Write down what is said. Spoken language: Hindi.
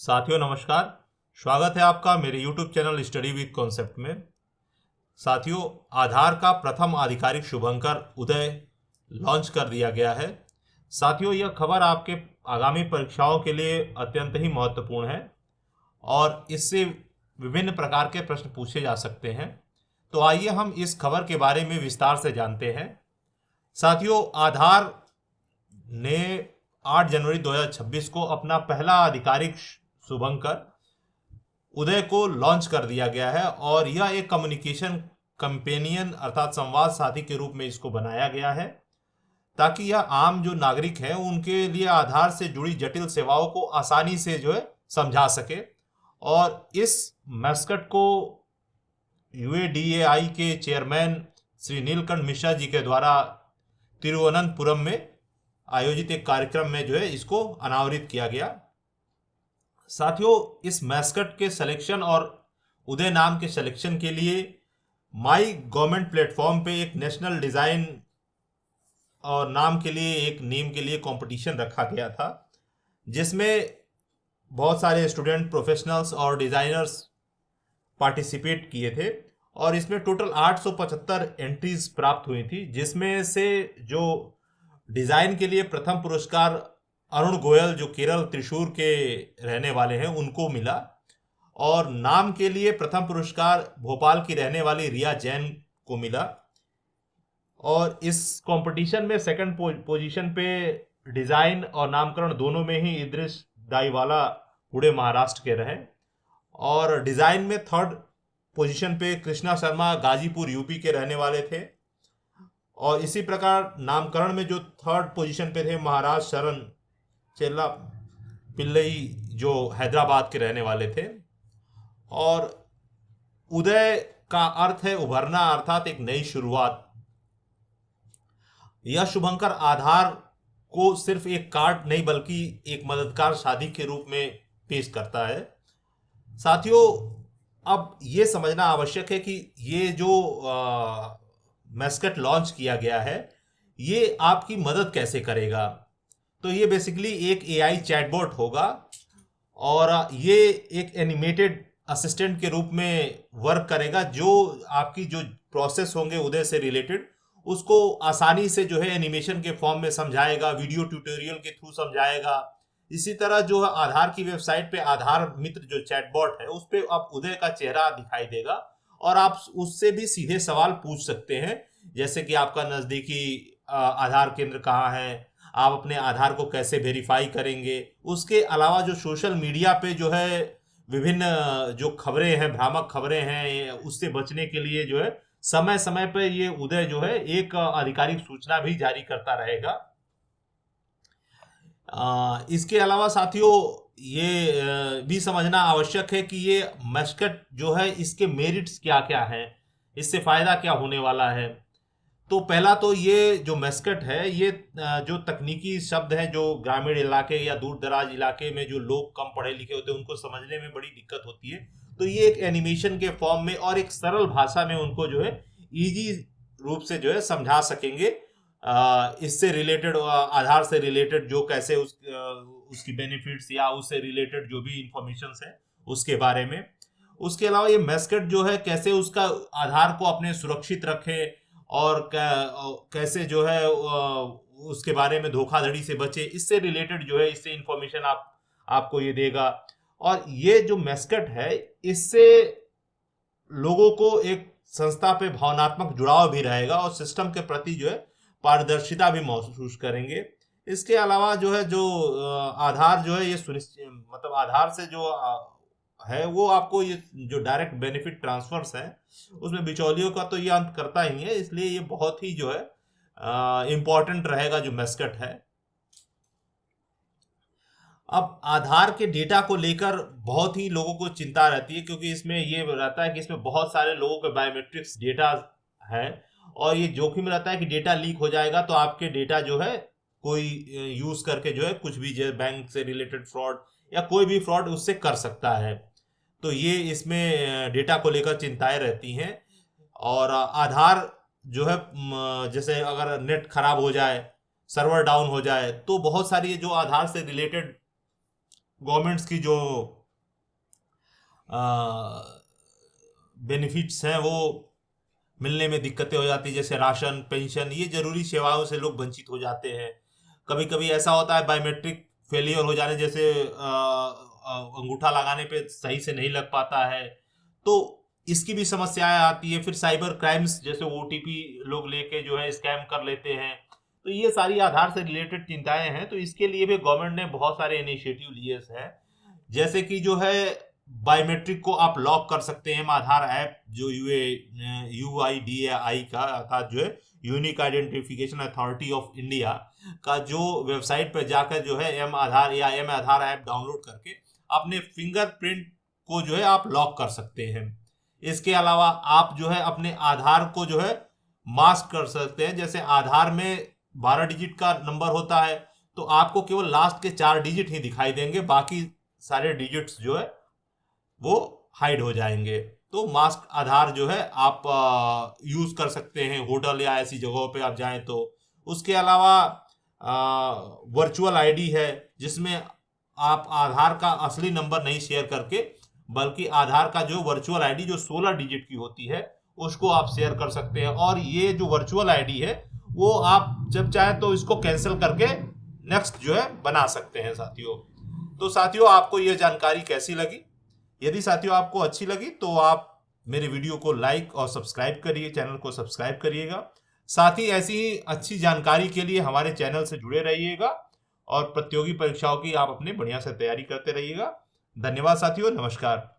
साथियों नमस्कार। स्वागत है आपका मेरे YouTube channel study with concept में। साथियों, आधार का प्रथम आधिकारिक शुभंकर उदय लॉन्च कर दिया गया है। साथियों, यह खबर आपके आगामी परीक्षाओं के लिए अत्यंत ही महत्वपूर्ण है और इससे विभिन्न प्रकार के प्रश्न पूछे जा सकते हैं। तो आइए हम इस खबर के बारे में विस्तार से जानते हैं। साथियों, आधार ने 8 जनवरी 2026 को अपना पहला आधिकारिक शुभंकर उदय को लॉन्च कर दिया गया है और यह एक कम्युनिकेशन कंपेनियन अर्थात संवाद साथी के रूप में इसको बनाया गया है ताकि यह आम जो नागरिक हैं उनके लिए आधार से जुड़ी जटिल सेवाओं को आसानी से समझा सके। और इस मैस्कट को यूएडीएआई के चेयरमैन श्री नीलकंठ मिश्रा जी के द्वारा तिरुवनंतपुरम में आयोजित एक कार्यक्रम में इसको अनावरित किया गया। साथियों, इस मैस्कट के सिलेक्शन और उदय नाम के सिलेक्शन के लिए माई गवर्नमेंट प्लेटफॉर्म पे एक नेशनल डिजाइन और नाम के लिए एक नेम के लिए कंपटीशन रखा गया था, जिसमें बहुत सारे स्टूडेंट, प्रोफेशनल्स और डिजाइनर्स पार्टिसिपेट किए थे और इसमें टोटल 875 एंट्रीज प्राप्त हुई थी, जिसमें से जो डिजाइन के लिए प्रथम पुरस्कार अरुण गोयल जो केरल त्रिशूर के रहने वाले हैं उनको मिला और नाम के लिए प्रथम पुरस्कार भोपाल की रहने वाली रिया जैन को मिला। और इस कंपटीशन में सेकंड पोजीशन पे डिजाइन और नामकरण दोनों में ही इद्रिस दाईवाला पुणे महाराष्ट्र के रहे और डिजाइन में थर्ड पोजीशन पे कृष्णा शर्मा गाजीपुर यूपी के रहने वाले थे और इसी प्रकार नामकरण में जो थर्ड पोजीशन पे थे महाराज शरण चेल्ला पिल्लई जो हैदराबाद के रहने वाले थे। और उदय का अर्थ है उभरना अर्थात एक नई शुरुआत। यह शुभंकर आधार को सिर्फ एक कार्ड नहीं बल्कि एक मददगार साथी के रूप में पेश करता है। साथियों, अब ये समझना आवश्यक है कि ये जो मैस्कट लॉन्च किया गया है ये आपकी मदद कैसे करेगा। तो ये बेसिकली एक एआई चैटबॉट होगा और ये एक एनिमेटेड असिस्टेंट के रूप में वर्क करेगा जो आपकी जो प्रोसेस होंगे उदय से रिलेटेड उसको आसानी से एनिमेशन के फॉर्म में समझाएगा, वीडियो ट्यूटोरियल के थ्रू समझाएगा। इसी तरह जो है आधार की वेबसाइट पे आधार मित्र जो चैटबॉट है उस पर आप उदय का चेहरा दिखाई देगा और आप उससे भी सीधे सवाल पूछ सकते हैं, जैसे कि आपका नज़दीकी आधार केंद्र कहाँ है, आप अपने आधार को कैसे वेरीफाई करेंगे। उसके अलावा जो सोशल मीडिया पे विभिन्न जो खबरें हैं, भ्रामक खबरें हैं, उससे बचने के लिए समय समय पे ये उदय एक आधिकारिक सूचना भी जारी करता रहेगा। इसके अलावा साथियों ये भी समझना आवश्यक है कि ये मैस्कट इसके मेरिट्स क्या क्या हैं, इससे फायदा क्या होने वाला है। तो पहला तो ये जो मैस्कट है ये जो तकनीकी शब्द हैं जो ग्रामीण इलाके या दूर दराज इलाके में जो लोग कम पढ़े लिखे होते हैं उनको समझने में बड़ी दिक्कत होती है, तो ये एक एनिमेशन के फॉर्म में और एक सरल भाषा में उनको इजी रूप से समझा सकेंगे। इससे रिलेटेड आधार से रिलेटेड जो कैसे उसकी बेनिफिट्स या उससे रिलेटेड जो भी इंफॉर्मेशन है उसके बारे में। उसके अलावा ये मैस्कट कैसे उसका आधार को अपने सुरक्षित रखे और कैसे उसके बारे में धोखाधड़ी से बचे, इससे रिलेटेड इससे इंफॉर्मेशन आपको ये देगा। और ये जो मैस्कट है इससे लोगों को एक संस्था पे भावनात्मक जुड़ाव भी रहेगा और सिस्टम के प्रति पारदर्शिता भी महसूस करेंगे। इसके अलावा आधार ये सुनिश्चित मतलब आधार से है वो आपको ये जो डायरेक्ट बेनिफिट ट्रांसफर्स है उसमें बिचौलियों का तो ये अंत करता ही है, इसलिए ये बहुत ही इम्पोर्टेंट रहेगा जो मैस्कट है। अब आधार के डेटा को लेकर बहुत ही लोगों को चिंता रहती है क्योंकि इसमें ये रहता है कि इसमें बहुत सारे लोगों के बायोमेट्रिक्स डेटा है और ये जोखिम रहता है कि डेटा लीक हो जाएगा तो आपके डेटा कोई यूज करके कुछ भी बैंक से रिलेटेड फ्रॉड या कोई भी फ्रॉड उससे कर सकता है। तो ये इसमें डेटा को लेकर चिंताएं रहती हैं। और आधार जैसे अगर नेट खराब हो जाए, सर्वर डाउन हो जाए तो बहुत सारी जो आधार से रिलेटेड गवर्नमेंट्स की जो बेनिफिट्स हैं वो मिलने में दिक्कतें हो जाती है, जैसे राशन, पेंशन, ये जरूरी सेवाओं से लोग वंचित हो जाते हैं। कभी कभी ऐसा होता है बायोमेट्रिक फेलियर हो जाने, जैसे अंगूठा लगाने पे सही से नहीं लग पाता है, तो इसकी भी समस्याएं आती है। फिर साइबर क्राइम्स, जैसे ओटीपी लोग लेके जो है स्कैम कर लेते हैं। तो ये सारी आधार से रिलेटेड चिंताएं हैं, तो इसके लिए भी गवर्नमेंट ने बहुत सारे इनिशिएटिव लिए हैं। जैसे कि जो है बायोमेट्रिक को आप लॉक कर सकते हैं। आधार ऐप जो UIDAI का अर्थात जो है unique identification authority of India का जो वेबसाइट पर जाकर जो है एम आधार या एम आधार ऐप डाउनलोड करके अपने फिंगरप्रिंट को जो है आप लॉक कर सकते हैं। इसके अलावा आप जो है अपने आधार को जो है मास्क कर सकते हैं। जैसे आधार में 12 डिजिट का नंबर होता है, तो आपको केवल लास्ट के 4 डिजिट ही दिखाई देंगे, बाकी सारे डिजिट्स जो है वो हाइड हो जाएंगे। तो मास्क आधार जो है आप यूज कर सकते हैं होटल या ऐसी जगहों पे आप जाएं तो। उसके अलावा वर्चुअल आईडी है, जिसमें आप आधार का असली नंबर नहीं शेयर करके, बल्कि आधार का जो वर्चुअल आईडी जो 16 डिजिट की होती है उसको आप शेयर कर सकते हैं। और ये जो वर्चुअल आईडी है वो आप जब चाहे तो इसको कैंसिल करके नेक्स्ट जो है बना सकते हैं साथियों। तो साथियों, आपको यह जानकारी कैसी लगी? यदि साथियों आपको अच्छी लगी तो आप मेरे वीडियो को लाइक और सब्सक्राइब करिए, चैनल को सब्सक्राइब करिएगा। साथ ही ऐसी ही अच्छी जानकारी के लिए हमारे चैनल से जुड़े रहिएगा और प्रतियोगी परीक्षाओं की आप अपने बढ़िया से तैयारी करते रहिएगा। धन्यवाद साथियों, नमस्कार।